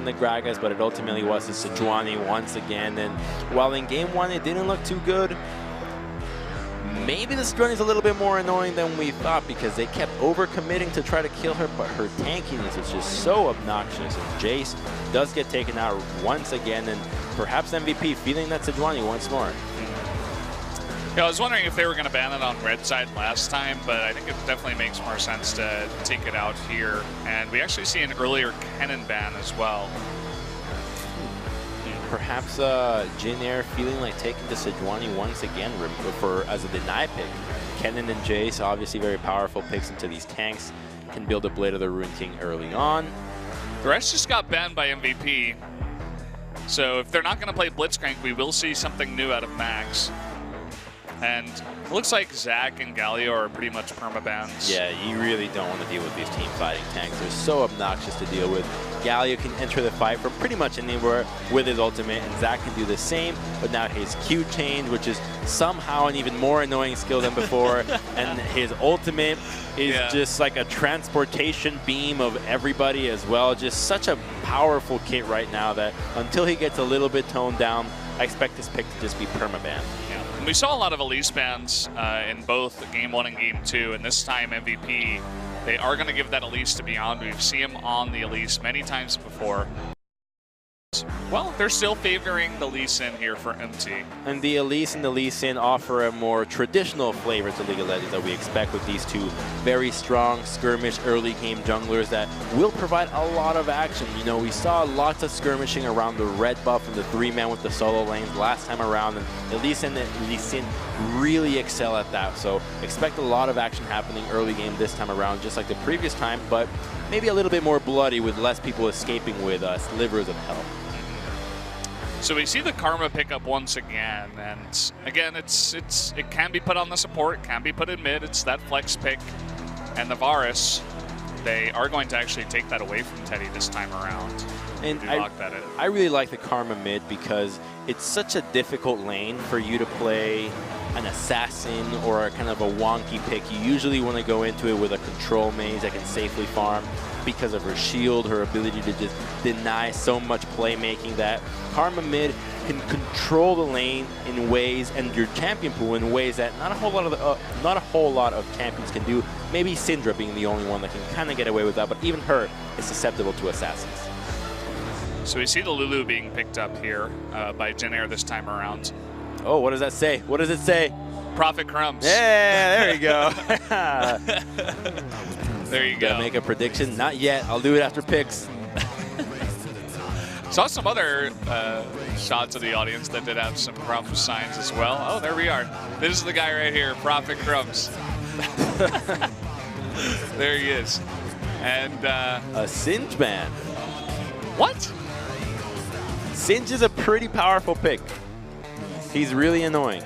in the Gragas, but it ultimately was the Sejuani once again. And while in game one it didn't look too good, maybe the Sejuani is a little bit more annoying than we thought because they kept overcommitting to try to kill her, but her tankiness is just so obnoxious. And Jace does get taken out once again, and perhaps MVP feeling that Sejuani once more. Yeah, I was wondering if they were going to ban it on red side last time, but I think it definitely makes more sense to take it out here. And we actually see an earlier cannon ban as well. Perhaps Jin Air feeling like taking the Sejuani once again as a deny pick. Kennen and Jace, obviously very powerful picks into these tanks, can build a Blade of the Ruined King early on. The rest just got banned by MVP. So if they're not going to play Blitzcrank, we will see something new out of Max. And it looks like Zach and Galio are pretty much permabans. Yeah, you really don't want to deal with these team fighting tanks. They're so obnoxious to deal with. Galio can enter the fight from pretty much anywhere with his ultimate, and Zach can do the same, but now his Q change, which is somehow an even more annoying skill than before, and his ultimate is just like a transportation beam of everybody as well. Just such a powerful kit right now that until he gets a little bit toned down, I expect this pick to just be permaban. We saw a lot of Elise bans in both Game 1 and Game 2, and this time MVP, they are going to give that Elise to Beyond. We've seen him on the Elise many times before. Well, they're still favoring the Lee Sin here for MT. And the Elise and the Lee Sin offer a more traditional flavor to League of Legends that we expect with these two very strong skirmish early game junglers that will provide a lot of action. You know, we saw lots of skirmishing around the red buff and the 3-man with the solo lanes last time around, and the Lee Sin really excel at that. So expect a lot of action happening early game this time around, just like the previous time, but maybe a little bit more bloody with less people escaping with slivers of health. So we see the Karma pick up once again, and again, it can be put on the support, it can be put in mid. It's that flex pick, and the Varus, they are going to actually take that away from Teddy this time around. And I really like the Karma mid because it's such a difficult lane for you to play an assassin or a kind of a wonky pick. You usually want to go into it with a control mage that can safely farm because of her shield, her ability to just deny so much playmaking. That Karma mid can control the lane in ways, and your champion pool in ways that not a whole lot of champions can do. Maybe Syndra being the only one that can kind of get away with that, but even her is susceptible to assassins. So we see the Lulu being picked up here by Jin Air this time around. Oh, what does that say? What does it say? Prophet Crumbs. Yeah, there you go. There you go. Gonna make a prediction? Not yet. I'll do it after picks. Saw some other shots of the audience that did have some Crumbs signs as well. Oh, there we are. This is the guy right here, Prophet Crumbs. There he is. And a Singe man. What? Singe is a pretty powerful pick. He's really annoying.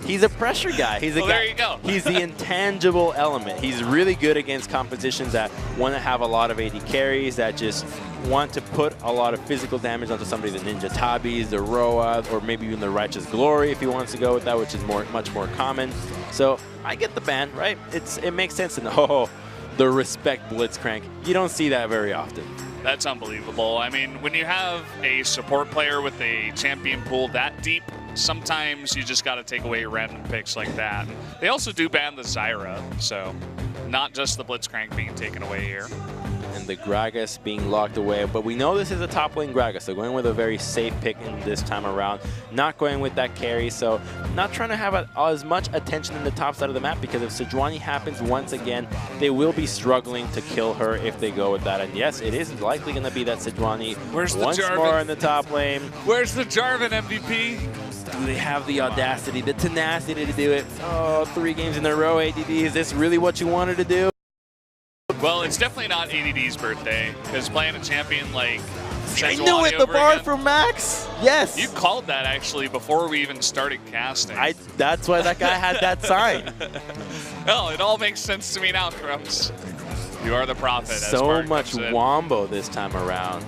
He's a pressure guy. He's a guy. There you go. He's the intangible element. He's really good against compositions that want to have a lot of AD carries, that just want to put a lot of physical damage onto somebody, the Ninja Tabis, the Roa, or maybe even the Righteous Glory if he wants to go with that, which is much more common. So I get the ban, right? It makes sense to know the respect Blitzcrank. You don't see that very often. That's unbelievable. I mean, when you have a support player with a champion pool that deep, sometimes you just got to take away random picks like that. They also do ban the Zyra, so not just the Blitzcrank being taken away here. And the Gragas being locked away, but we know this is a top lane Gragas, so going with a very safe pick in this time around, not going with that carry, so not trying to have as much attention in the top side of the map, because if Sejuani happens once again, they will be struggling to kill her if they go with that. And yes, it is likely going to be that Sejuani once more in the top lane. Where's the Jarvan MVP? Do they have the audacity, the tenacity to do it? Oh, 3 games in a row, ADD. Is this really what you wanted to do? Well, it's definitely not ADD's birthday, because playing a champion like I knew it, the bar from Max. Yes. You called that actually before we even started casting. That's why that guy had that sign. Well, it all makes sense to me now, Crumbs. You are the prophet. So much wombo this time around.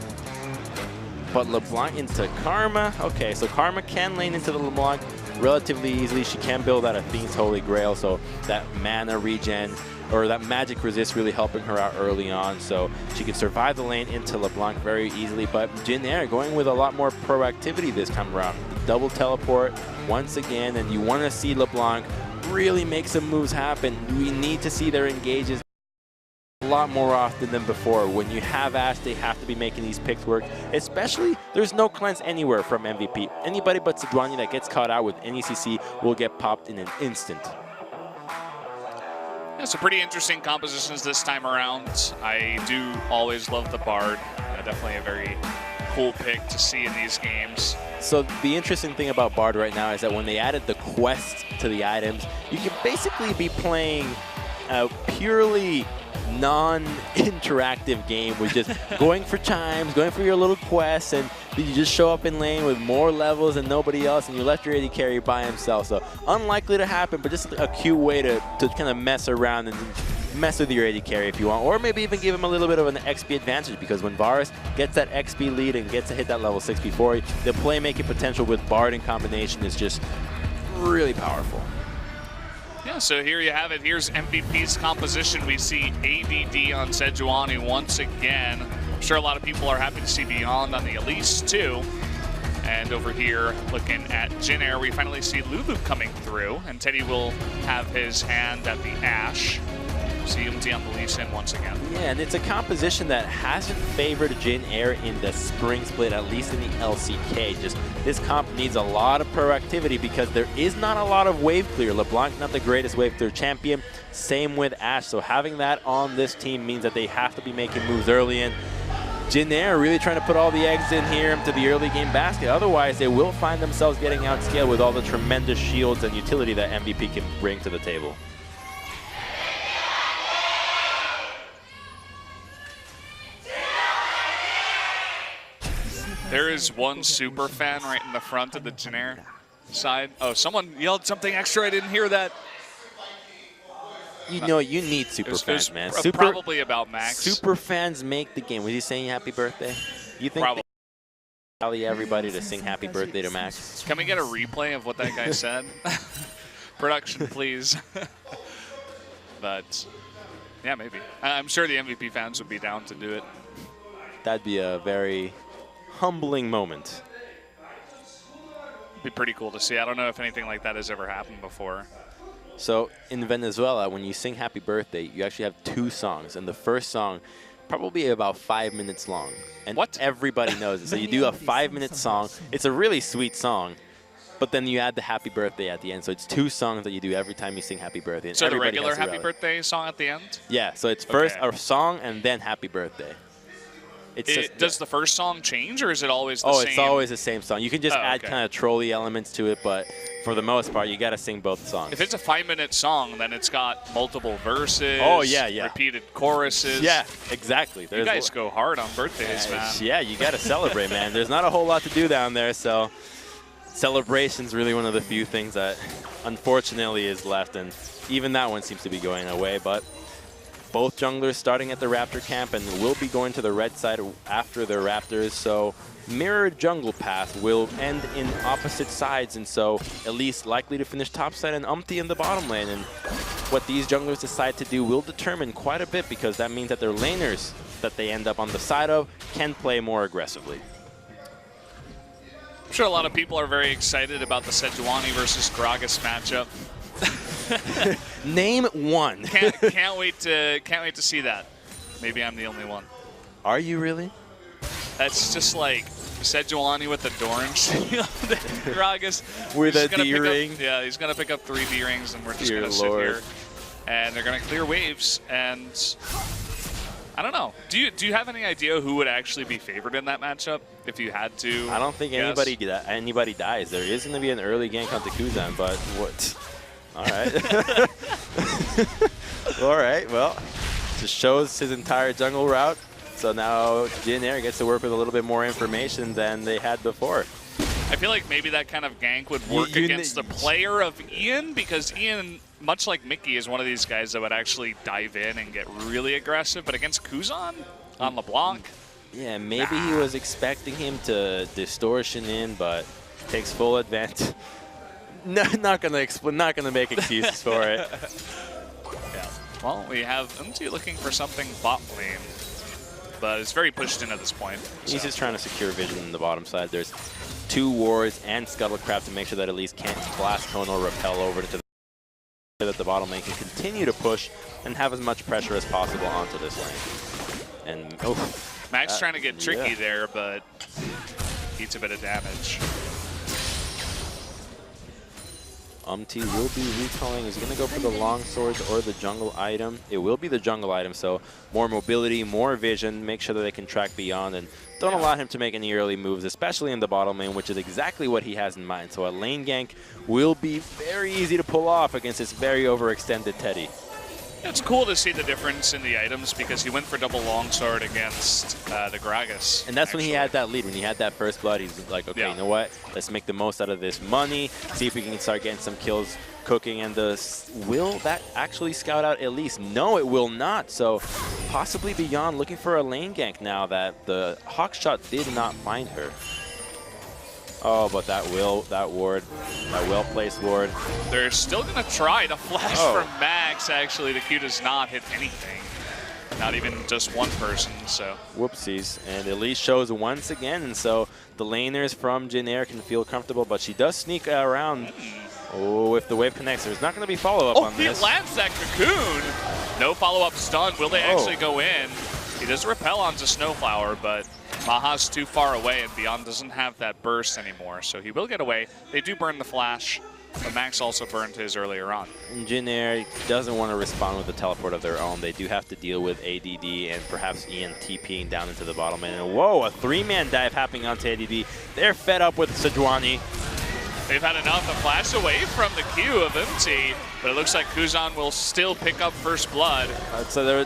But LeBlanc into Karma. Okay, so Karma can lane into the LeBlanc. relatively easily. She can build out Athene's Holy Grail, so that mana regen or that magic resist really helping her out early on, so she can survive the lane into LeBlanc very easily. But Jin Air going with a lot more proactivity this time around. The double teleport once again, and you want to see LeBlanc really make some moves happen. We need to see their engages a lot more often than before. When you have Ashe, they have to be making these picks work, especially there's no cleanse anywhere from MVP. Anybody but Sejuani that gets caught out with any CC will get popped in an instant. Yeah, so pretty interesting compositions this time around. I do always love the Bard. Definitely a very cool pick to see in these games. So the interesting thing about Bard right now is that when they added the quest to the items, you can basically be playing a purely non-interactive game with just going for chimes, going for your little quests, and you just show up in lane with more levels than nobody else, and you left your AD carry by himself. So unlikely to happen, but just a cute way to kind of mess around and mess with your AD carry if you want, or maybe even give him a little bit of an XP advantage, because when Varus gets that XP lead and gets to hit that level 6 before, the playmaking potential with Bard in combination is just really powerful. Yeah, so here you have it. Here's MVP's composition. We see ADD on Sejuani once again. I'm sure a lot of people are happy to see Beyond on the Elise too. And over here, looking at Jin Air, we finally see Lulu coming through, and Teddy will have his hand at the Ashe. See UMT on the Lee Sin once again. Yeah, and it's a composition that hasn't favored Jin Air in the spring split, at least in the LCK. Just this comp needs a lot of proactivity because there is not a lot of wave clear. LeBlanc not the greatest wave clear champion. Same with Ashe. So having that on this team means that they have to be making moves early, and Jin Air really trying to put all the eggs in here into the early game basket. Otherwise, they will find themselves getting outscaled with all the tremendous shields and utility that MVP can bring to the table. There is one super fan right in the front of the Jin Air side. Oh, someone yelled something extra. I didn't hear that. You know, you need super fans, man. Probably about Max. Super fans make the game. Was he saying happy birthday? You think Probably. they rally everybody to sing happy birthday to Max? Can we get a replay of what that guy said? Production, please. But, yeah, maybe. I'm sure the MVP fans would be down to do it. That'd be a very humbling moment. Be pretty cool to see. I don't know if anything like that has ever happened before. So in Venezuela, when you sing happy birthday, you actually have 2 songs. And the first song, probably about 5 minutes long. And what? Everybody knows it. So you do a 5-minute song. It's a really sweet song. But then you add the happy birthday at the end. So it's 2 songs that you do every time you sing happy birthday. And so the regular happy birthday song at the end? Yeah, so it's first a song and then happy birthday. Does the first song change, or is it always the same? Oh, it's always the same song. You can just add kind of trolley elements to it, but for the most part, you got to sing both songs. If it's a 5-minute song, then it's got multiple verses. Oh, yeah, yeah. Repeated choruses. Yeah, exactly. You guys go hard on birthdays, man. Yeah, you got to celebrate, man. There's not a whole lot to do down there, so celebration's really one of the few things that unfortunately is left, and even that one seems to be going away, but both junglers starting at the Raptor camp and will be going to the red side after the Raptors, so mirrored jungle path will end in opposite sides, and so Elise likely to finish top side and Umpty in the bottom lane. And what these junglers decide to do will determine quite a bit, because that means that their laners that they end up on the side of can play more aggressively. I'm sure a lot of people are very excited about the Sejuani versus Gragas matchup. Name one. Can't wait to see that. Maybe I'm the only one. Are you really? That's just like Sejuani with the Doran shield. Gragas with a D-ring. Yeah, he's gonna pick up 3 D-rings, and we're just gonna sit here, and they're gonna clear waves. And I don't know. Do you have any idea who would actually be favored in that matchup if you had to? I don't think anybody dies. There is gonna be an early gank on Takuzan, but what? All right. All right, well, just shows his entire jungle route. So now Jin Air gets to work with a little bit more information than they had before. I feel like maybe that kind of gank would work against the player of Ian, because Ian, much like Mickey, is one of these guys that would actually dive in and get really aggressive. But against Kuzan on LeBlanc? Yeah, maybe he was expecting him to distortion in, but takes full advantage. No, not gonna make excuses for it. Yeah. Well, we have MT looking for something bot lane, but it's very pushed in at this point. He's just trying to secure vision in the bottom side. There's 2 wards and Scuttlecraft to make sure that Elise can't blast cone or repel over to the that the bottom lane can continue to push and have as much pressure as possible onto this lane. And Max trying to get tricky there, but eats a bit of damage. Umti will be recalling. Is he going to go for the long swords or the jungle item? It will be the jungle item, so more mobility, more vision, make sure that they can track beyond, and don't allow him to make any early moves, especially in the bottom lane, which is exactly what he has in mind. So a lane gank will be very easy to pull off against this very overextended Teddy. It's cool to see the difference in the items because he went for double longsword against the Gragas. And that's when he had that lead. When he had that first blood, he's like, okay, you know what? Let's make the most out of this money, see if we can start getting some kills cooking. And will that actually scout out Elise? No, it will not. So possibly Beyond looking for a lane gank now that the Hawkshot did not find her. Oh, but that well-placed ward. They're still going to try to flash from Max, actually. The Q does not hit anything. Not even just one person, so. Whoopsies. And Elise shows once again, and so the laners from Jin Air can feel comfortable, but she does sneak around. Oh, if the wave connects, there's not going to be follow-up on this. He lands that cocoon. No follow-up stun. Will they actually go in? He does repel onto Snowflower, but Maha's too far away, and Beyond doesn't have that burst anymore, so he will get away. They do burn the flash, but Max also burned his earlier on. And Jin Air doesn't want to respond with a teleport of their own. They do have to deal with ADD and perhaps Ian TPing down into the bottom lane. And whoa, a 3-man dive happening onto ADD. They're fed up with Sejuani. They've had enough to flash away from the Q of MT, but it looks like Kuzan will still pick up first blood. So there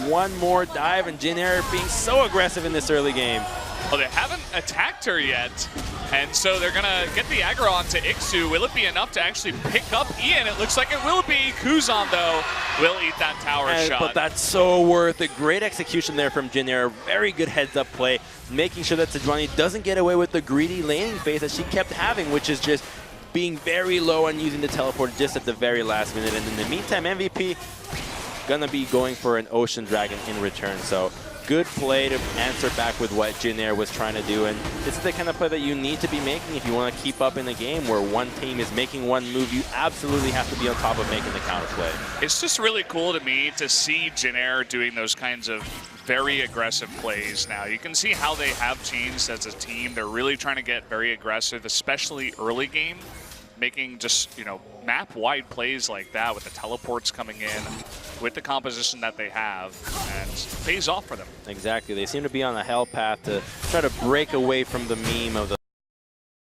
one more dive, and Jin Air being so aggressive in this early game. Oh, they haven't attacked her yet, and so they're going to get the aggro onto Ixu. Will it be enough to actually pick up Ian? It looks like it will be. Kuzan, though, will eat that tower shot. But that's so worth it. Great execution there from Jin Air. Very good heads-up play, making sure that Sejuani doesn't get away with the greedy laning phase that she kept having, which is just being very low and using the teleport just at the very last minute. And in the meantime, MVP gonna be going for an Ocean Dragon in return. So good play to answer back with what Jin Air was trying to do. And this is the kind of play that you need to be making if you want to keep up in the game where one team is making one move. You absolutely have to be on top of making the counter play. It's just really cool to me to see Jin Air doing those kinds of very aggressive plays now. You can see how they have changed as a team. They're really trying to get very aggressive, especially early game, making just, you know, map-wide plays like that with the teleports coming in, with the composition that they have, and it pays off for them. Exactly. They seem to be on a hell path to try to break away from the meme of the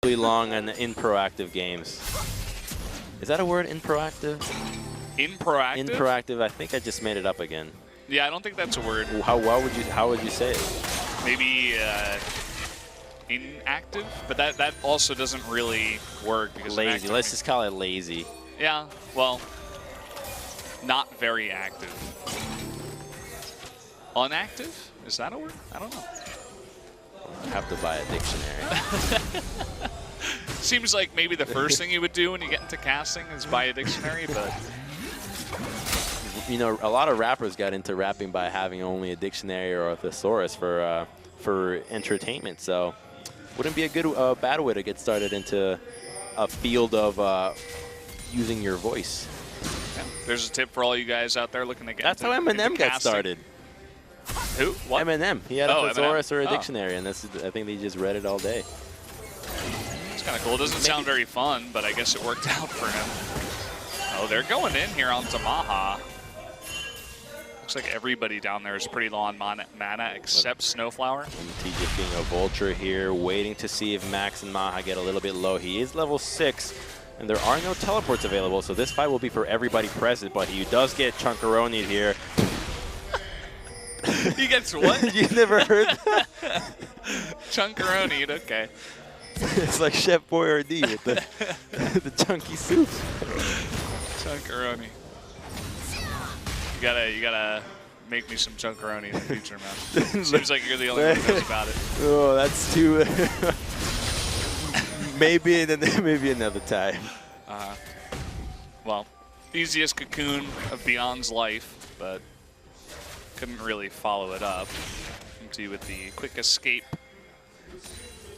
really long and improactive games. Is that a word, improactive? Improactive? Improactive. I think I just made it up again. Yeah, I don't think that's a word. How would you say it? Maybe inactive, but that also doesn't really work because lazy. Let's just call it lazy. Yeah, well, not very active. Unactive? Is that a word? I don't know. I have to buy a dictionary. Seems like maybe the first thing you would do when you get into casting is buy a dictionary, but you know, a lot of rappers got into rapping by having only a dictionary or a thesaurus for entertainment. So wouldn't be a good bad way to get started into a field of using your voice. Yeah, there's a tip for all you guys out there looking to get That's how Eminem got started. Who? What? Eminem. He had a thesaurus or a Oh. dictionary, and I think they just read it all day. It's kind of cool. It doesn't sound very fun, but I guess it worked out for him. Oh, they're going in here onto Maha. Looks like everybody down there is pretty low on mana except Snowflower. MT just being a vulture here, waiting to see if Max and Maha get a little bit low. He is level 6, and there are no teleports available, so this fight will be for everybody present, but he does get Chunkaroni here. He gets what? You never heard that? Chunkaroni, okay. It's like Chef Boyardee with the chunky soup. Chunkaroni. You gotta make me some chunkaroni in the future, man. Seems like you're the only one who knows about it. Oh, that's too. maybe another time. well, easiest cocoon of Beyond's life, but couldn't really follow it up. MT with the quick escape.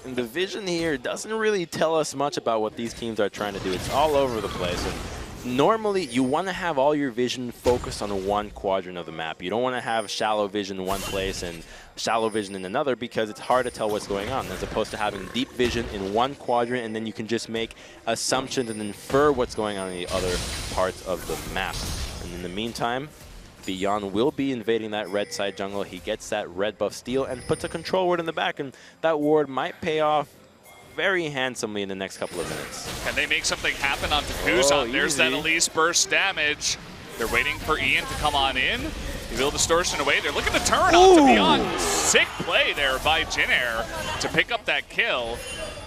And the vision here doesn't really tell us much about what these teams are trying to do. It's all over the place. And normally, you want to have all your vision focused on one quadrant of the map. You don't want to have shallow vision in one place and shallow vision in another, because it's hard to tell what's going on, as opposed to having deep vision in one quadrant, and then you can just make assumptions and infer what's going on in the other parts of the map. And in the meantime, Beyond will be invading that red side jungle. He gets that red buff steal and puts a control ward in the back, and that ward might pay off very handsomely in the next couple of minutes. Can they make something happen onto Kuzan? There's that Elise burst damage. They're waiting for Ian to come on in. Evil Distortion away. They're looking to turn onto Beyond. Sick play there by Jinair to pick up that kill.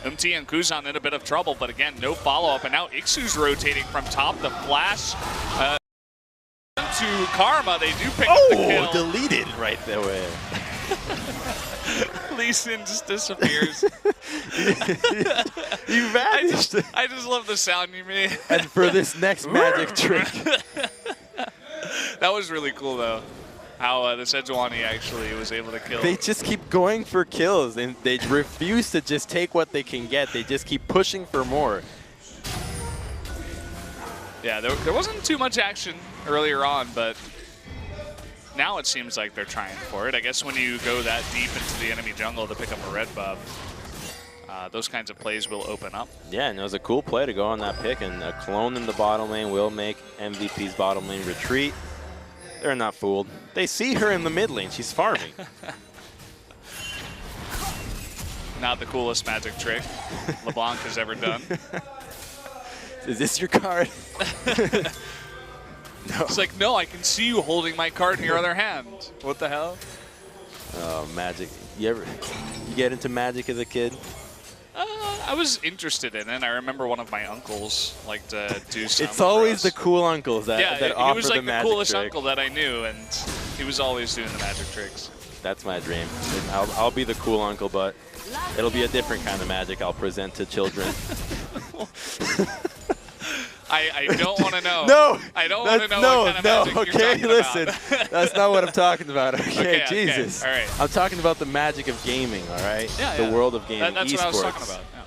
MT and Kuzan in a bit of trouble, but again, no follow-up. And now Ixu's rotating from top. The flash to Karma. They do pick up the kill. Deleted right that way. Lee Sin just disappears. You vanished. I just love the sound you made. And for this next magic trick. That was really cool, though, how the Sejuani actually was able to kill. They just keep going for kills, and they refuse to just take what they can get. They just keep pushing for more. Yeah, there wasn't too much action earlier on, but now it seems like they're trying for it. I guess when you go that deep into the enemy jungle to pick up a red buff, those kinds of plays will open up. Yeah, and it was a cool play to go on that pick, and a clone in the bottom lane will make MVP's bottom lane retreat. They're not fooled. They see her in the mid lane. She's farming. Not the coolest magic trick LeBlanc has ever done. Is this your card? No. It's like, no, I can see you holding my card in your other hand. What the hell? Oh, magic. You get into magic as a kid? I was interested in it. I remember one of my uncles liked to do something. It's always the cool uncles that offer the magic trick. Yeah, he was like the coolest uncle that I knew, and he was always doing the magic tricks. That's my dream. I'll be the cool uncle, but it'll be a different kind of magic I'll present to children. I don't want to know. No! I don't want to know what kind of magic you're talking listen. about. That's not what I'm talking about, okay? Jesus. All right. I'm talking about the magic of gaming, all right? Yeah, the world of gaming, That's what I was talking about. Yeah.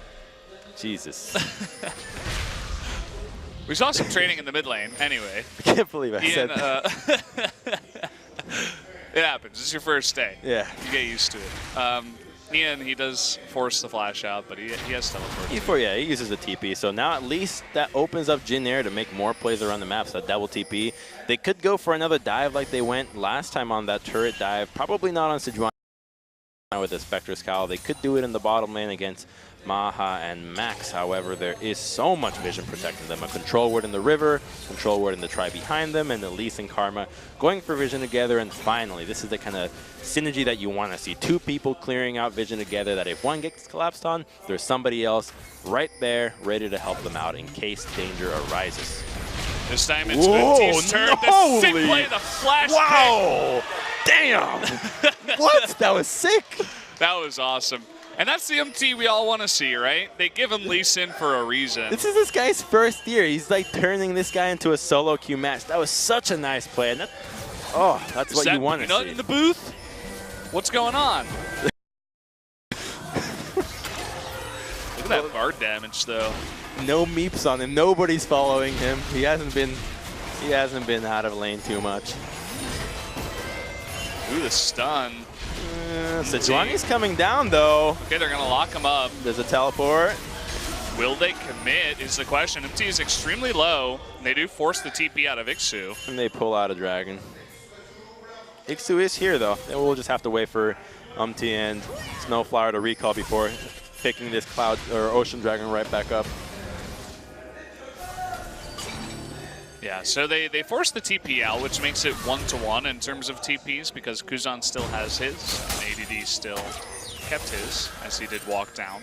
Jesus. We saw some training in the mid lane, anyway. I can't believe I said that. It happens. It's your first day. Yeah. You get used to it. Ian, he does force the flash out, but he has teleport. Yeah, he uses the TP. So now at least that opens up Jinair to make more plays around the map. So that double TP. They could go for another dive like they went last time on that turret dive. Probably not on Sejuani with the Spectre's Cowl. They could do it in the bottom lane against Maha and Max. However, there is so much vision protecting them. A control ward in the river, control ward in the tri behind them, and Elise and Karma going for vision together. And finally, this is the kind of synergy that you want to see. Two people clearing out vision together, that if one gets collapsed on, there's somebody else right there ready to help them out in case danger arises. This time it's Unti's turn. The sick play, the flash Wow! pick. Damn! What? That was sick! That was awesome. And that's the MT we all want to see, right? They give him Lee Sin for a reason. This is this guy's first year. He's like turning this guy into a solo queue match. That was such a nice play. And that's what you want to see. In the booth? What's going on? Look at that guard damage, though. No meeps on him. Nobody's following him. He hasn't been out of lane too much. Ooh, the stun. Sejuani's coming down, though. Okay, they're going to lock him up. There's a teleport. Will they commit is the question. MT is extremely low, and they do force the TP out of Ixu. And they pull out a dragon. Ixu is here, though. And we'll just have to wait for MT and Snowflower to recall before picking this cloud or ocean dragon right back up. Yeah, so they force the TP out, which makes it 1-to-1 in terms of TPs because Kuzan still has his, and ADD still kept his, as he did walk down.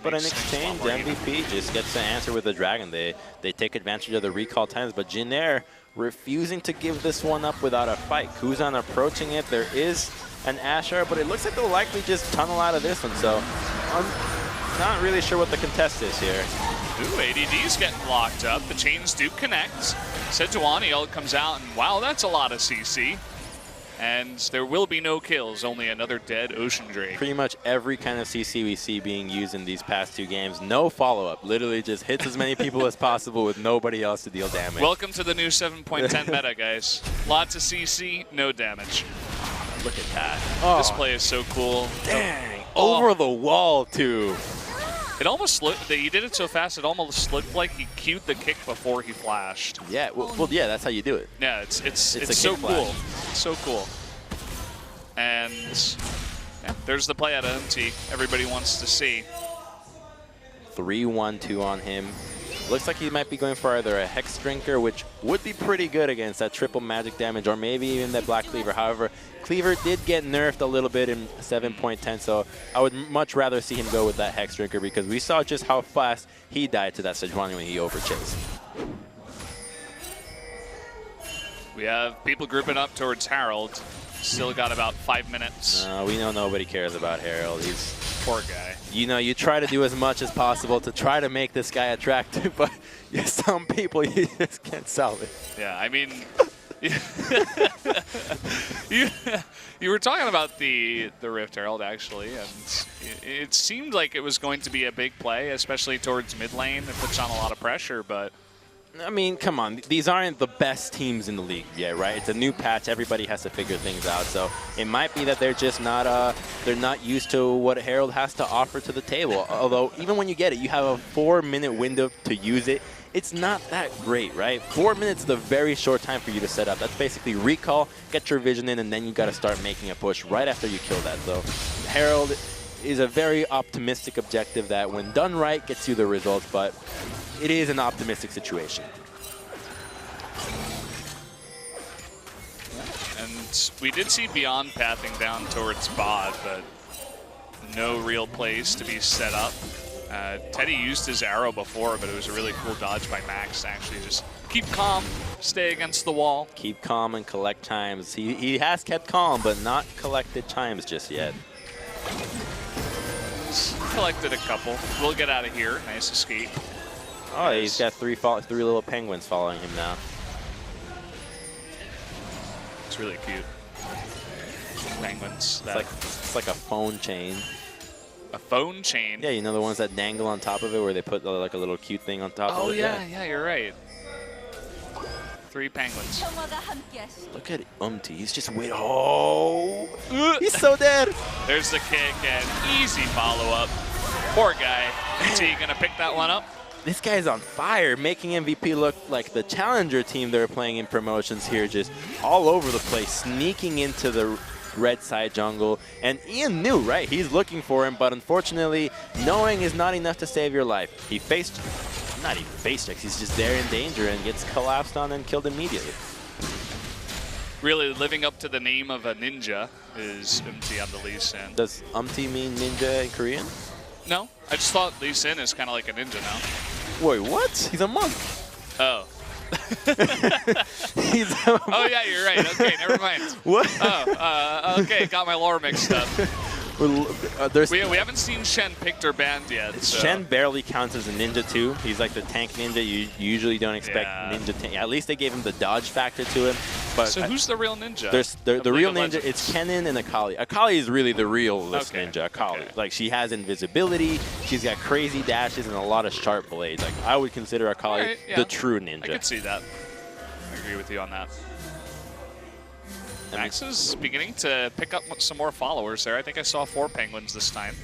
But in exchange, MVP just gets the answer with the dragon. They take advantage of the recall times, but Jinair refusing to give this one up without a fight. Kuzan approaching it. There is an Asher, but it looks like they'll likely just tunnel out of this one. So not really sure what the contest is here. Ooh, ADD's getting locked up. The chains do connect. Sejuani comes out, and wow, that's a lot of CC. And there will be no kills, only another dead Ocean Drake. Pretty much every kind of CC we see being used in these past 2 games. No follow-up. Literally just hits as many people as possible with nobody else to deal damage. Welcome to the new 7.10 meta, guys. Lots of CC, no damage. Look at that. Oh, this play is so cool. Dang. Over the wall, too. It almost looked, he did it so fast, it almost looked like he cued the kick before he flashed. Yeah, well yeah, that's how you do it. Yeah, it's so cool. It's so cool. And yeah, there's the play out of MT everybody wants to see. 3-1-2 on him. Looks like he might be going for either a Hex Drinker, which would be pretty good against that triple magic damage, or maybe even that Black Cleaver. However, Cleaver did get nerfed a little bit in 7.10, so I would much rather see him go with that Hex Drinker because we saw just how fast he died to that Sejuani when he overchased. We have people grouping up towards Harold. Still got about 5 minutes. No, we know nobody cares about Harold. He's poor guy. You know, you try to do as much as possible to try to make this guy attractive, but some people you just can't solve it. Yeah, I mean, you were talking about the Rift Herald actually, and it seemed like it was going to be a big play, especially towards mid lane. It puts on a lot of pressure, but. I mean, come on. These aren't the best teams in the league yet, right? It's a new patch. Everybody has to figure things out. So it might be that they're just not they're not used to what Herald has to offer to the table. Although even when you get it, you have a 4-minute window to use it. It's not that great, right? 4 minutes is a very short time for you to set up. That's basically recall, get your vision in, and then you got to start making a push right after you kill that. So Herald is a very optimistic objective that when done right gets you the results, but it is an optimistic situation. And we did see Beyond pathing down towards bot, but no real place to be set up. Teddy used his arrow before, but it was a really cool dodge by Max to actually just keep calm, stay against the wall. Keep calm and collect times. He has kept calm, but not collected times just yet. Collected a couple. We'll get out of here. Nice escape. Oh, he's got three little penguins following him now. It's really cute. Penguins. It's like a phone chain. A phone chain? Yeah, you know the ones that dangle on top of it where they put like a little cute thing on top of it? Oh, yeah, you're right. 3 penguins. Look at He's just waiting. Oh, he's so dead. There's the kick and easy follow-up. Poor guy. Is he going to pick that one up? This guy's on fire, making MVP look like the challenger team they're playing in promotions here, just all over the place, sneaking into the red side jungle. And Ian knew, right? He's looking for him, but unfortunately, knowing is not enough to save your life. He faced, not even face checks, he's just there in danger and gets collapsed on and killed immediately. Really living up to the name of a ninja is MT on the Lee Sin. Does UMT mean ninja in Korean? No, I just thought Lee Sin is kind of like a ninja now. Wait, what? He's a monk. Oh. Oh yeah, you're right. Okay, never mind. What? Oh, okay, got my lore mixed up. We haven't seen Shen picked or banned yet. So. Shen barely counts as a ninja too. He's like the tank ninja. You usually don't expect ninja tank. At least they gave him the dodge factor to him. But so who's the real ninja? The real ninja, it's Kennen and Akali. Akali is really the realest ninja, Akali. Okay. Like, she has invisibility, she's got crazy dashes and a lot of sharp blades. Like, I would consider Akali the true ninja. I could see that. I agree with you on that. Max is beginning to pick up some more followers there. I think I saw 4 penguins this time.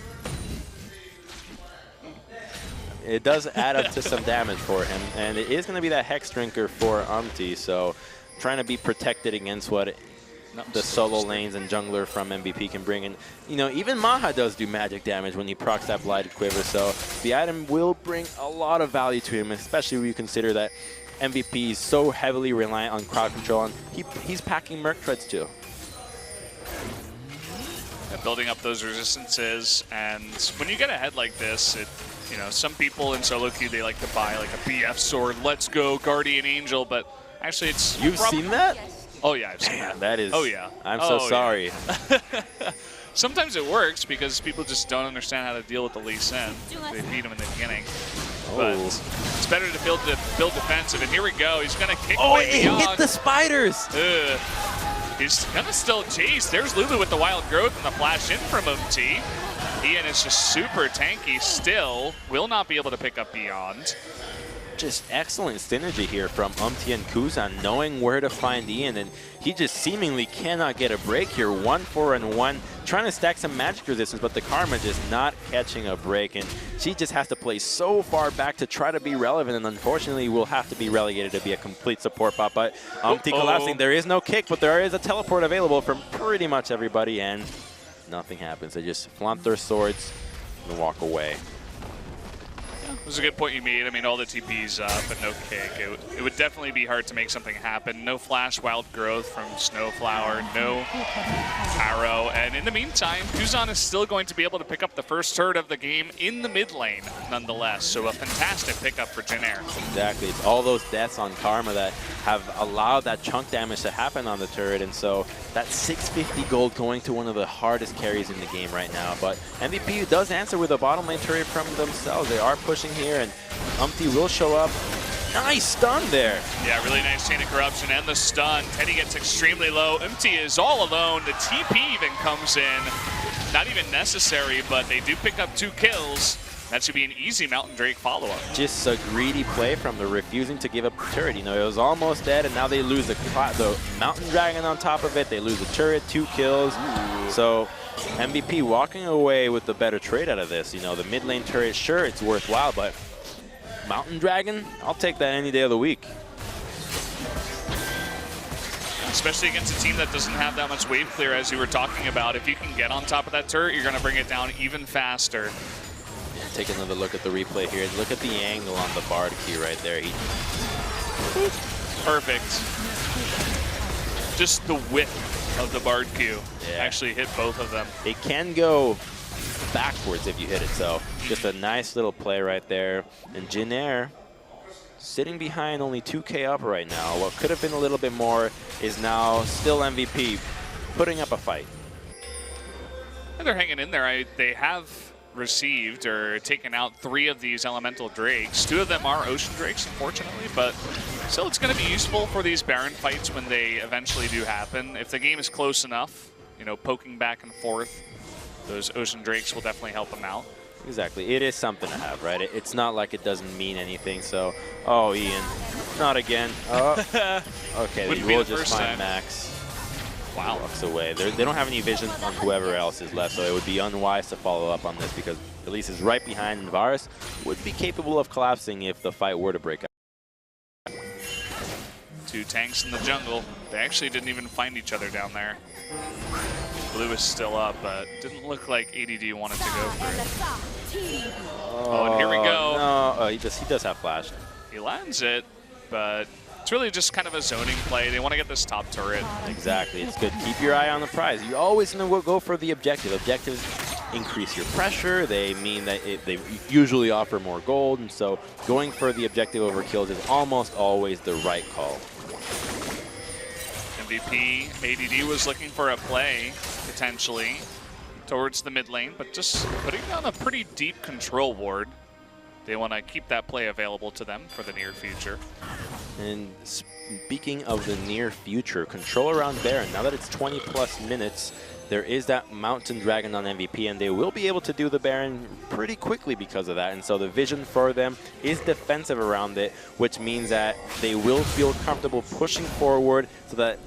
It does add up to some damage for him, and it is going to be that Hex Drinker for UMT, so trying to be protected against what the solo lanes and jungler from MVP can bring in. You know, even Maha does do magic damage when he procs that Blighted Quiver, so the item will bring a lot of value to him, especially when you consider that MVP is so heavily reliant on crowd control, and he's packing Merc Treads too. Yeah, building up those resistances, and when you get ahead like this, you know, some people in solo queue, they like to buy like a BF sword, let's go, Guardian Angel, but actually it's... You've seen that? Oh yeah, I've seen that. That is... Oh yeah. I'm so sorry. Sometimes it works because people just don't understand how to deal with the Lee Sin. They beat him in the beginning. But it's better to build defensive. And here we go. He's going to kick way beyond. It hit the spiders. He's going to still chase. There's Lulu with the wild growth and the flash in from UMT. Ian is just super tanky still. Will not be able to pick up beyond. Just excellent synergy here from UMT and Kuzan, knowing where to find Ian, and he just seemingly cannot get a break here. 1-4-1, trying to stack some magic resistance, but the Karma just not catching a break, and she just has to play so far back to try to be relevant, and unfortunately will have to be relegated to be a complete support bot. But UMT collapsing, there is no kick, but there is a teleport available from pretty much everybody, and nothing happens. They just flaunt their swords and walk away. It was a good point you made. I mean, all the TPs up, but no kick. It would definitely be hard to make something happen. No flash wild growth from Snowflower, no arrow. And in the meantime, Kuzan is still going to be able to pick up the first turret of the game in the mid lane, nonetheless. So a fantastic pickup for Jin Air. Exactly. It's all those deaths on Karma that have allowed that chunk damage to happen on the turret. And so that 650 gold going to one of the hardest carries in the game right now. But MVP does answer with a bottom lane turret from themselves. They are pushing here, and UMT will show up. Nice stun there. Yeah, really nice chain of corruption and the stun. Teddy gets extremely low. UMT is all alone. The TP even comes in. Not even necessary, but they do pick up 2 kills. That should be an easy Mountain Drake follow-up. Just a greedy play from the refusing to give up the turret. You know, it was almost dead, and now they lose the Mountain Dragon on top of it. They lose the turret, 2 kills. Ooh. So MVP walking away with the better trade out of this. You know, the mid lane turret, sure, it's worthwhile, but Mountain Dragon, I'll take that any day of the week. Especially against a team that doesn't have that much wave clear, as you were talking about. If you can get on top of that turret, you're going to bring it down even faster. Take another look at the replay here. Look at the angle on the Bard Q right there. Perfect. Just the width of the Bard Q actually hit both of them. It can go backwards if you hit it, so just a nice little play right there. And Jin Air sitting behind only 2K up right now. What could have been a little bit more is now still MVP putting up a fight. And they're hanging in there. They have received or taken out 3 of these elemental drakes. 2 of them are ocean drakes, unfortunately, but still it's going to be useful for these Baron fights when they eventually do happen. If the game is close enough, you know, poking back and forth, those ocean drakes will definitely help them out. Exactly. It is something to have, right? It's not like it doesn't mean anything. So, oh, Ian, not again. Oh. Okay, they will just find Max. Wow. Walks away. They don't have any vision on whoever else is left, so it would be unwise to follow up on this because Elise is right behind, and Varus would be capable of collapsing if the fight were to break out. 2 tanks in the jungle. They actually didn't even find each other down there. Blue is still up, but didn't look like ADD wanted to go for it. Oh, and here we go. No, oh, he does have flash. He lands it, but it's really just kind of a zoning play. They want to get this top turret. Exactly. It's good. Keep your eye on the prize. You always go for the objective. Objectives increase your pressure. They mean that they usually offer more gold, and so going for the objective over kills is almost always the right call. MVP, ADD was looking for a play, potentially, towards the mid lane, but just putting down a pretty deep control ward. They want to keep that play available to them for the near future. And speaking of the near future, control around Baron, now that it's 20+ minutes, there is that Mountain Dragon on MVP, and they will be able to do the Baron pretty quickly because of that. And so the vision for them is defensive around it, which means that they will feel comfortable pushing forward so that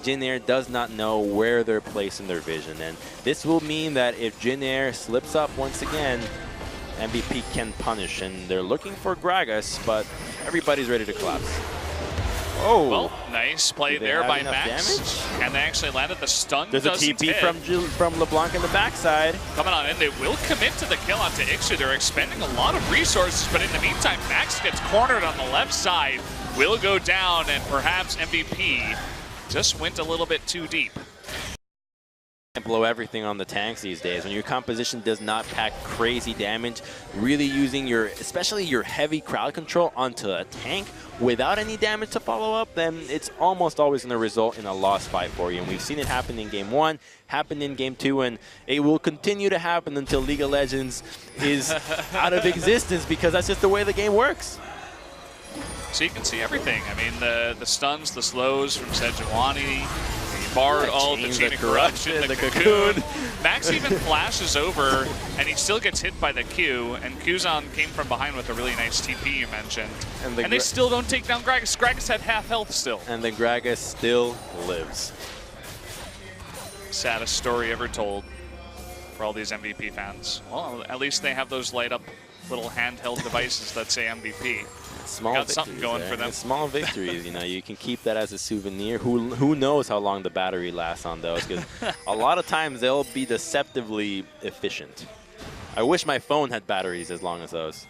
Jin Air does not know where they're placing their vision. And this will mean that if Jin Air slips up once again, MVP can punish. And they're looking for Gragas, but everybody's ready to collapse. Oh, well, nice play there by Max. Damage? And they actually landed the stun. There's a TP from LeBlanc in the backside. Coming on in, they will commit to the kill onto Ixu. They're expending a lot of resources, but in the meantime, Max gets cornered on the left side, will go down, and perhaps MVP just went a little bit too deep. blow everything on the tanks these days. When your composition does not pack crazy damage, really using especially your heavy crowd control onto a tank without any damage to follow up, then it's almost always going to result in a lost fight for you. And we've seen it happen in Game 1, happened in Game 2, and it will continue to happen until League of Legends is out of existence, because that's just the way the game works. So you can see everything. I mean, the stuns, the slows from Sejuani, Bard, all the chain of corruption, the cocoon. Max even flashes over, and he still gets hit by the Q, and Kuzan came from behind with a really nice TP you mentioned. And they still don't take down Gragas. Gragas had half health still. And the Gragas still lives. Saddest story ever told for all these MVP fans. Well, at least they have those light up little handheld devices that say MVP. Small got something going for them. Small victories, you know, you can keep that as a souvenir. Who knows how long the battery lasts on those, because a lot of times they'll be deceptively efficient. I wish my phone had batteries as long as those.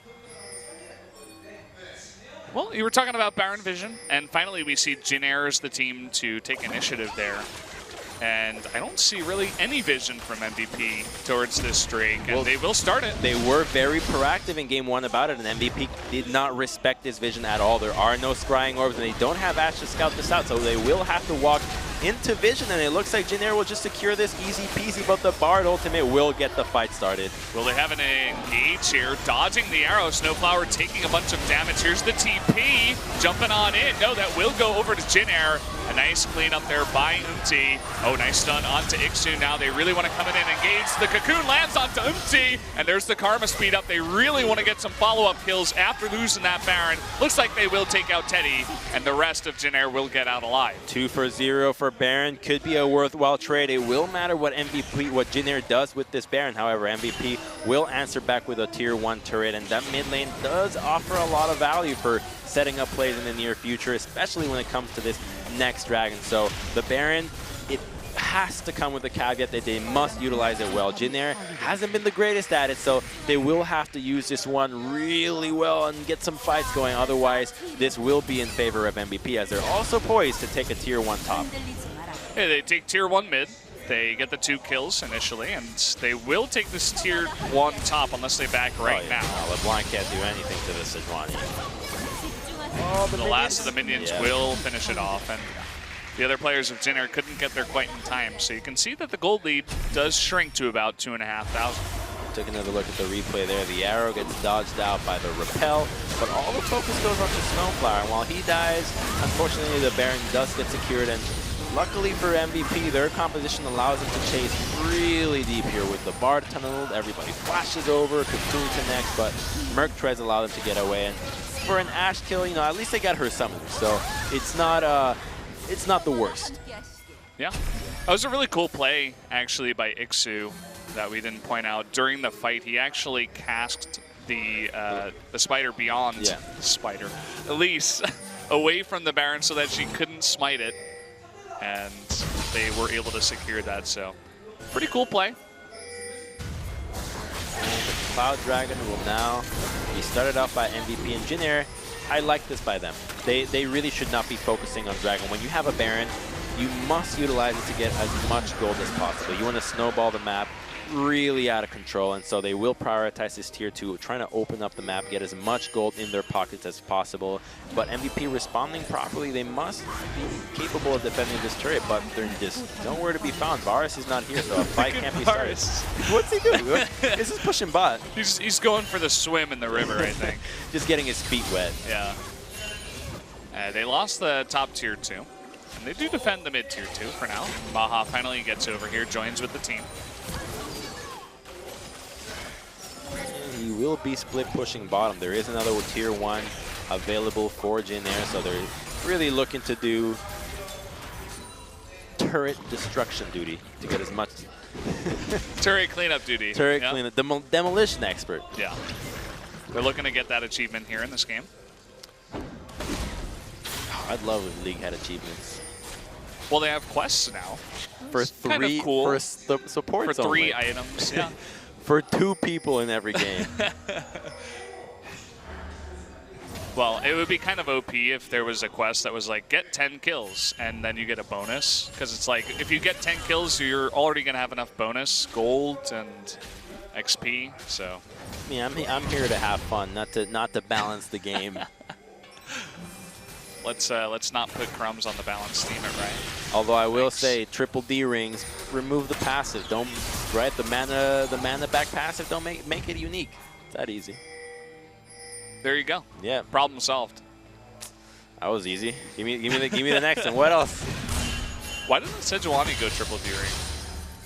Well, you were talking about Baron Vision, and finally we see Jin Air as the team to take initiative there. And I don't see really any vision from MVP towards this streak, and well, they will start it. They were very proactive in Game 1 about it, and MVP did not respect this vision at all. There are no scrying orbs, and they don't have Ashe to scout this out, so they will have to walk into vision, and it looks like Jin Air will just secure this easy peasy, but the Bard ultimate will get the fight started. Well, they have an engage here, dodging the arrow. Snowflower taking a bunch of damage. Here's the TP, jumping on in. No, that will go over to Jin Air. A nice clean up there by Umti. Oh, nice stun onto Ixu. Now they really want to come in and engage. The cocoon lands onto Umti, and there's the Karma speed up. They really want to get some follow-up kills after losing that Baron. Looks like they will take out Teddy, and the rest of Jin Air will get out alive. 2 for 0 for Baron. Could be a worthwhile trade. It will matter what Jin Air does with this Baron. However, MVP will answer back with a tier 1 turret, and that mid lane does offer a lot of value for setting up plays in the near future, especially when it comes to this next dragon. So the Baron, it has to come with the caveat that they must utilize it well. Jin Air hasn't been the greatest at it, so they will have to use this one really well and get some fights going. Otherwise, this will be in favor of MVP, as they're also poised to take a tier 1 top. Yeah, they take tier 1 mid. They get the 2 kills initially, and they will take this tier 1 top unless they back right now. No, LeBlanc can't do anything to this Sejuani. Oh, the last of the minions will finish it off, and the other players of Jin Air couldn't get there quite in time. So you can see that the gold lead does shrink to about 2,500. Took another look at the replay there. The arrow gets dodged out by the repel, but all the focus goes on to Snowflower. And while he dies, unfortunately the Baron does get secured, and luckily for MVP, their composition allows them to chase really deep here with the Bard tunneled. Everybody flashes over, Cocoon connects, but Merc tries to allow them to get away. And for an Ashe kill, you know, at least they got her summoned, so it's not the worst. Yeah, that was a really cool play actually by Ixu that we didn't point out. During the fight, he actually cast the spider beyond Elise away from the Baron so that she couldn't smite it, and they were able to secure that. So pretty cool play. The Cloud Dragon will now be started off by MVP and Jin Air. I like this by them. They really should not be focusing on Dragon. When you have a Baron, you must utilize it to get as much gold as possible. You want to snowball the map really out of control, and so they will prioritize this tier 2, trying to open up the map, get as much gold in their pockets as possible. But MVP responding properly, they must be capable of defending this turret, but they're just nowhere to be found. Varus is not here, so a fight can't be started. What's he doing? This is pushing bot. He's going for the swim in the river, I think. Just getting his feet wet. Yeah. They lost the top tier 2, and they do defend the mid tier 2 for now. Maha finally gets over here, joins with the team. He will be split pushing bottom. There is another tier 1 available for Jin Air, so they're really looking to do turret destruction duty to get as much. Turret cleanup duty. Turret cleanup. Demolition expert. Yeah. They're looking to get that achievement here in this game. I'd love if League had achievements. Well, they have quests now. For it's 3, kind of cool. For support. For 3 items, yeah. For 2 people in every game. Well, it would be kind of OP if there was a quest that was like, get 10 kills, and then you get a bonus. Because it's like, if you get 10 kills, you're already going to have enough bonus, gold, and XP, so. Yeah, I'm here to have fun, not to balance the game. Let's not put crumbs on the balance team at right. Although I will say, triple D rings, remove the passive. Don't, right? The mana back passive, don't make it unique. It's that easy. There you go. Yeah. Problem solved. That was easy. Give me the next one. What else? Why doesn't Sejuani go triple D ring?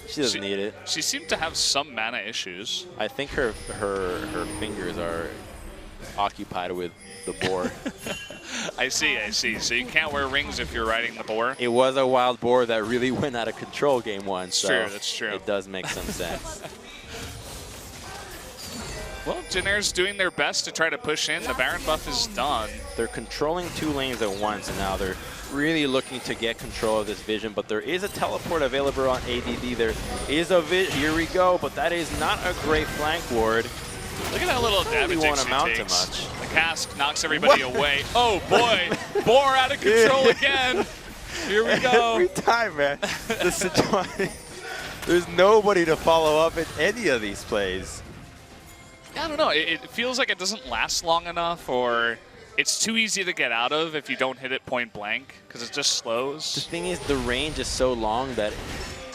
She doesn't need it. She seemed to have some mana issues. I think her fingers are occupied with the boar. I see. So you can't wear rings if you're riding the boar? It was a wild boar that really went out of control game one. That's true. It does make some sense. Well, Jennaire's doing their best to try to push in. The Baron buff is done. They're controlling 2 lanes at once, and now they're really looking to get control of this vision. But there is a teleport available on ADD. There is a here we go, but that is not a great flank ward. Look at that little damage won't she amount to takes. much. The cask knocks everybody away. Oh boy, boar out of control again. Here we go. Every time, man. There's nobody to follow up in any of these plays. I don't know. It feels like it doesn't last long enough, or it's too easy to get out of if you don't hit it point blank, because it just slows. The thing is, the range is so long that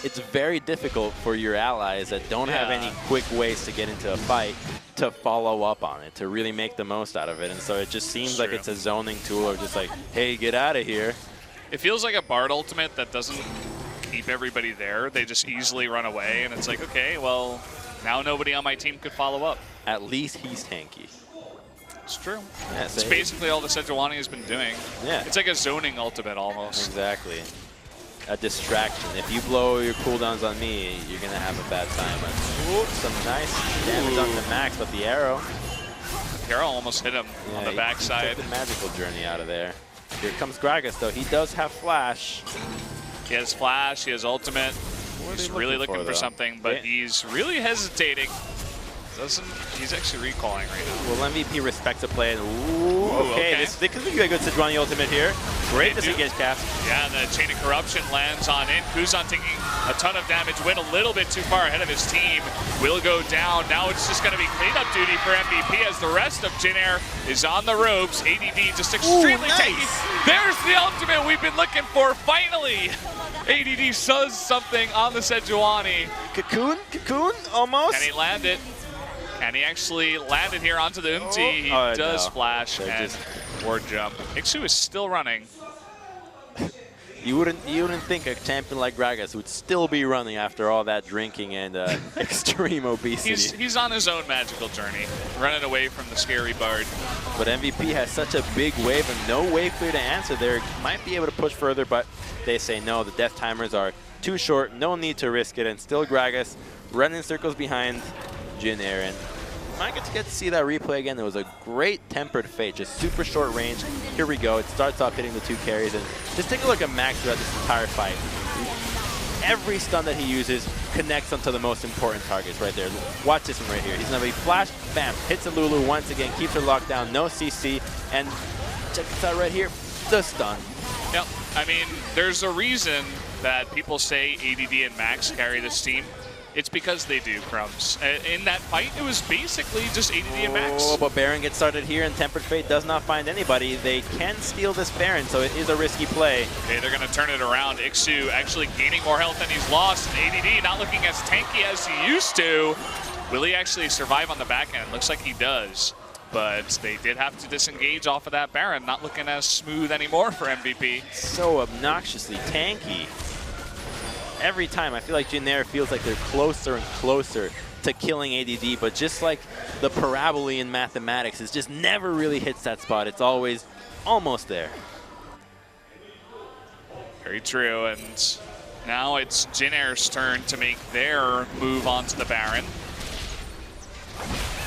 it's very difficult for your allies that don't have any quick ways to get into a fight to follow up on it, to really make the most out of it. And so it just seems like it's a zoning tool, or just like, hey, get out of here. It feels like a Bard ultimate that doesn't keep everybody there. They just easily run away, and it's like, okay, well, now nobody on my team could follow up. At least he's tanky. It's true. Yeah, it's basically all the Sejuani has been doing. Yeah. It's like a zoning ultimate almost. Exactly. A distraction. If you blow your cooldowns on me, you're going to have a bad time. Ooh, some nice damage on the Max, but the arrow. Arrow almost hit him on the backside. Took the magical journey out of there. Here comes Gragas, though. He does have flash. He has flash, he has ultimate. He's really looking for something, but he's really hesitating. He's actually recalling right now. Well, MVP respects the play. Ooh, okay. This could be a good Sejuani ultimate here. Great disengage cast. Yeah, the Chain of Corruption lands on in. Kuzan taking a ton of damage, went a little bit too far ahead of his team. Will go down. Now it's just going to be cleanup duty for MVP as the rest of Jennaire is on the ropes. ADD just extremely tanky. There's the ultimate we've been looking for, finally. ADD does something on the Sejuani. Cocoon, almost. Can he land it? And he actually landed here onto the Umti. He does flash and ward jump. Ixu is still running. You wouldn't think a champion like Gragas would still be running after all that drinking and extreme obesity. He's on his own magical journey, running away from the scary Bard. But MVP has such a big wave and no wave clear to answer there. Might be able to push further, but they say no. The death timers are too short. No need to risk it. And still Gragas running circles behind Jennaire, and might get to see that replay again. It was a great tempered fate, just super short range. Here we go. It starts off hitting the 2 carries, and just take a look at Max throughout this entire fight. Every stun that he uses connects onto the most important targets right there. Watch this one right here. He's gonna be flash, bam, hits a Lulu once again, keeps her locked down, no CC, and check this out right here, the stun. Yep. I mean, there's a reason that people say ADD and Max carry this team. It's because they do, Crumbs. In that fight, it was basically just ADD and Max. Oh, but Baron gets started here, and Tempered Fate does not find anybody. They can steal this Baron, so it is a risky play. Okay, they're going to turn it around. Ixu actually gaining more health than he's lost. And ADD not looking as tanky as he used to. Will he actually survive on the back end? Looks like he does. But they did have to disengage off of that Baron. Not looking as smooth anymore for MVP. So obnoxiously tanky. Every time, I feel like Jennaire feels like they're closer and closer to killing ADD, but just like the parabola in mathematics, it just never really hits that spot. It's always almost there. Very true, and now it's Jennaire's turn to make their move onto the Baron.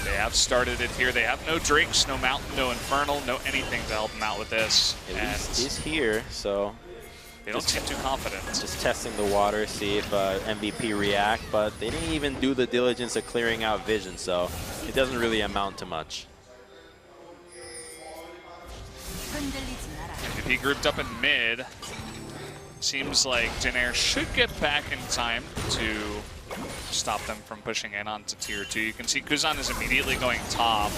They have started it here. They have no Drakes, no Mountain, no Infernal, no anything to help them out with this. He's here, so they don't seem too confident. Just testing the water, see if MVP react, but they didn't even do the diligence of clearing out vision, so it doesn't really amount to much. MVP grouped up in mid. Seems like Jin Air should get back in time to stop them from pushing in onto tier 2. You can see Kuzan is immediately going top.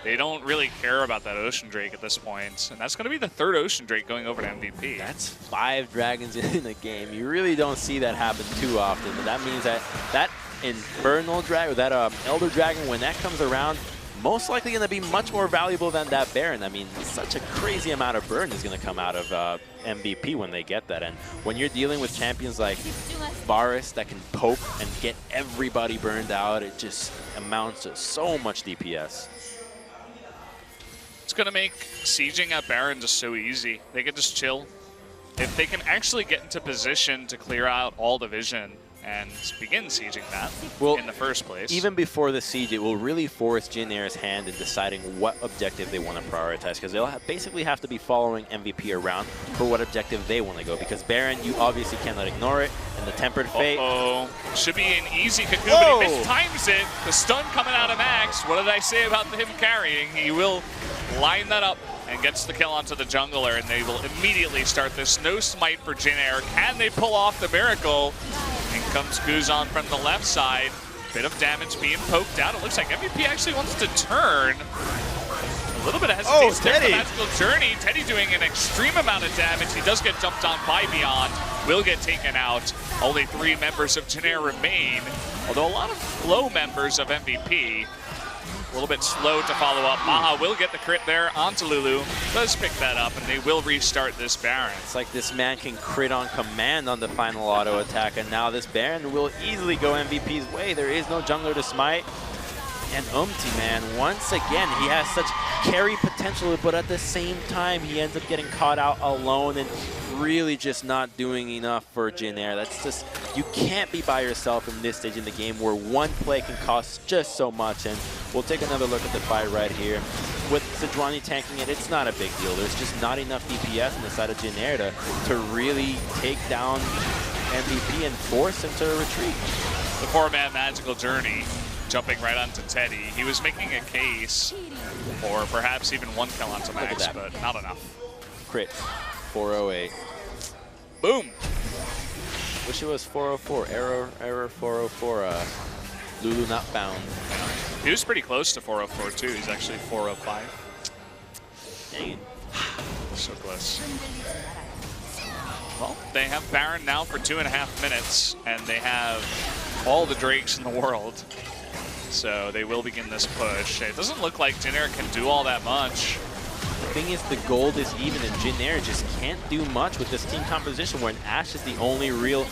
They don't really care about that Ocean Drake at this point, and that's going to be the third Ocean Drake going over to MVP. That's 5 dragons in the game. You really don't see that happen too often, but that means that that Infernal Dragon, that Elder Dragon, when that comes around, most likely going to be much more valuable than that Baron. I mean, such a crazy amount of burn is going to come out of MVP when they get that. And when you're dealing with champions like Varus that can poke and get everybody burned out, it just amounts to so much DPS. It's going to make sieging at Baron just so easy. They can just chill. If they can actually get into position to clear out all the vision and begin sieging that in the first place. Even before the siege, it will really force Jin Air's hand in deciding what objective they want to prioritize, because they'll basically have to be following MVP around for what objective they want to go, because Baron, you obviously cannot ignore it, and the Tempered Fate. Should be an easy cocoon, but he mistimes it. The stun coming out of Max. What did I say about him carrying? He will line that up and gets the kill onto the jungler, and they will immediately start this no smite for Jin Air. Can they pull off the miracle? In comes Kuzan from the left side. Bit of damage being poked out. It looks like MVP actually wants to turn. A little bit of hesitation there for the Magical Journey. Teddy doing an extreme amount of damage. He does get jumped on by Beyond. Will get taken out. Only 3 members of Jin Air remain. Although a lot of low members of MVP. A little bit slow to follow up. Maha will get the crit there onto Lulu. Does pick that up, and they will restart this Baron. It's like this man can crit on command on the final auto attack, and now this Baron will easily go MVP's way. There is no jungler to smite. And man, once again, he has such carry potential, but at the same time, he ends up getting caught out alone and really just not doing enough for Jin Air. That's just, you can't be by yourself in this stage in the game where one play can cost just so much. And we'll take another look at the fight right here. With Sejuani tanking it, it's not a big deal. There's just not enough DPS on the side of Jin Air to really take down MVP and force him to retreat. The 4-man Magical Journey jumping right onto Teddy. He was making a case for perhaps even 1 kill onto Max, but not enough. Crit, 408. Boom. Wish it was 404. Error 404. Lulu not found. He was pretty close to 404 too. He's actually 405. Dang it. So close. Well, they have Baron now for 2.5 minutes, and they have all the Drakes in the world. So they will begin this push. It doesn't look like Jin Air can do all that much. The thing is, the gold is even, and Jin Air just can't do much with this team composition where Ashe is the only real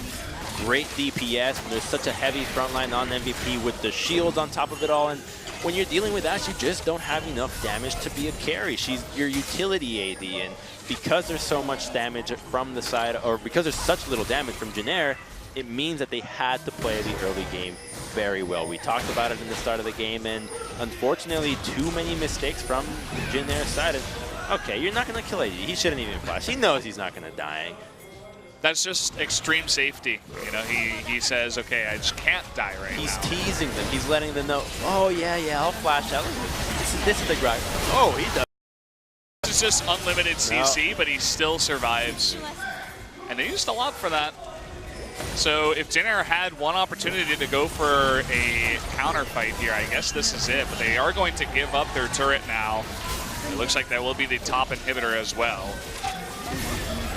great DPS. There's such a heavy frontline on MVP with the shields on top of it all. And when you're dealing with Ashe, you just don't have enough damage to be a carry. She's your utility AD, and because there's so much damage from the side, or because there's such little damage from Jin Air, it means that they had to play the early game very well. We talked about it in the start of the game, and unfortunately, too many mistakes from Jin Air's side. And, okay, you're not going to kill AD. He shouldn't even flash. He knows he's not going to die. That's just extreme safety. You know, he says, okay, I just can't die right now. He's teasing them. He's letting them know, oh, yeah, I'll flash out. This is the grind. Oh, he does. It's just unlimited CC, but he still survives. And they used a lot for that. So if Jin Air had one opportunity to go for a counter fight here, I guess this is it. But they are going to give up their turret now. It looks like that will be the top inhibitor as well.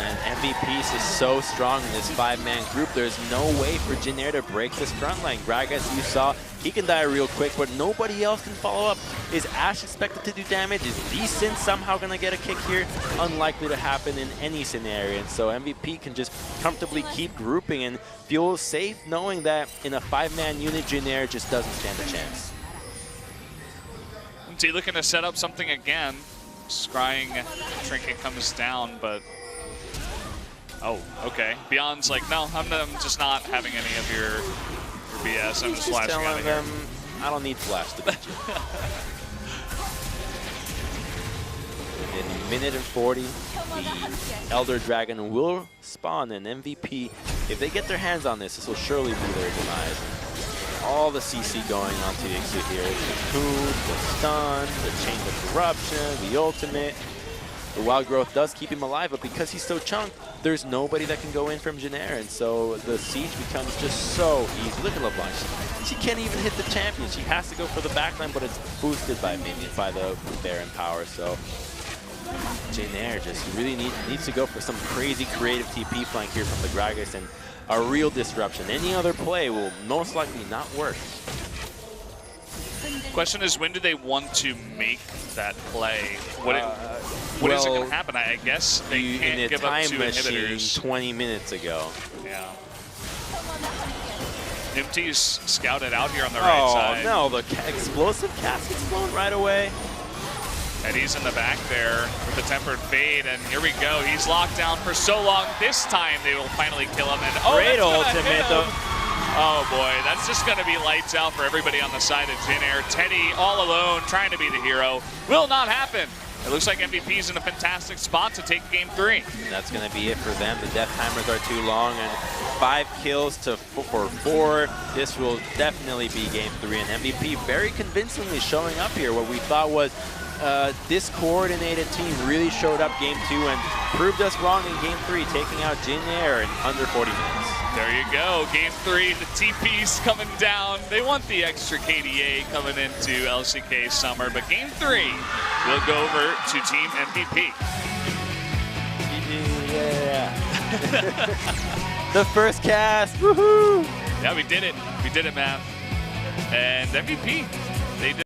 And MVP is so strong in this 5-man group. There's no way for Jin Air to break this front line. Gragas, you saw, he can die real quick, but nobody else can follow up. Is Ashe expected to do damage? Is Decent somehow going to get a kick here? Unlikely to happen in any scenario. And so MVP can just comfortably keep grouping and feel safe knowing that in a 5-man unit, Jin Air just doesn't stand a chance. MT looking to set up something again. Scrying trinket comes down, but oh, okay. Beyond's like, no, I'm just not having any of your BS. I'm just flashing out of here. I don't need flash to beat you. In a minute and 40, the Elder Dragon will spawn an MVP. If they get their hands on this, this will surely be their demise. All the CC going on to the exit here. The cocoon, the stun, the chain of corruption, the ultimate. The wild growth does keep him alive, but because he's so chunked, there's nobody that can go in from Janair, and so the siege becomes just so easy. Look at LeBlanc. She can't even hit the champion. She has to go for the backline, but it's boosted by minions, by the Baron power. So Janair just really needs to go for some crazy creative TP flank here from the Gragas and a real disruption. Any other play will most likely not work. Question is, when do they want to make that play? What is it going to happen? I guess they can't give up 2 inhibitors. 20 minutes ago. Yeah. Nimti's scouted out here on the right side. Oh no, the explosive casket's blown right away. And he's in the back there with the tempered fade, and here we go. He's locked down for so long. This time they will finally kill him. And great ultimate though. Oh boy, that's just going to be lights out for everybody on the side of Janair. Teddy all alone trying to be the hero. Will not happen. It looks like MVP's in a fantastic spot to take game 3. And that's going to be it for them. The death timers are too long, and 5 kills for 4. This will definitely be game 3. And MVP very convincingly showing up here. What we thought was this coordinated team really showed up game 2 and proved us wrong in game 3, taking out Janair in under 40 minutes. There you go, game 3, the TP's coming down. They want the extra KDA coming into LCK Summer, but game 3 will go over to Team MVP. Yeah. The first cast, woohoo! Yeah, we did it, man. And MVP, they did.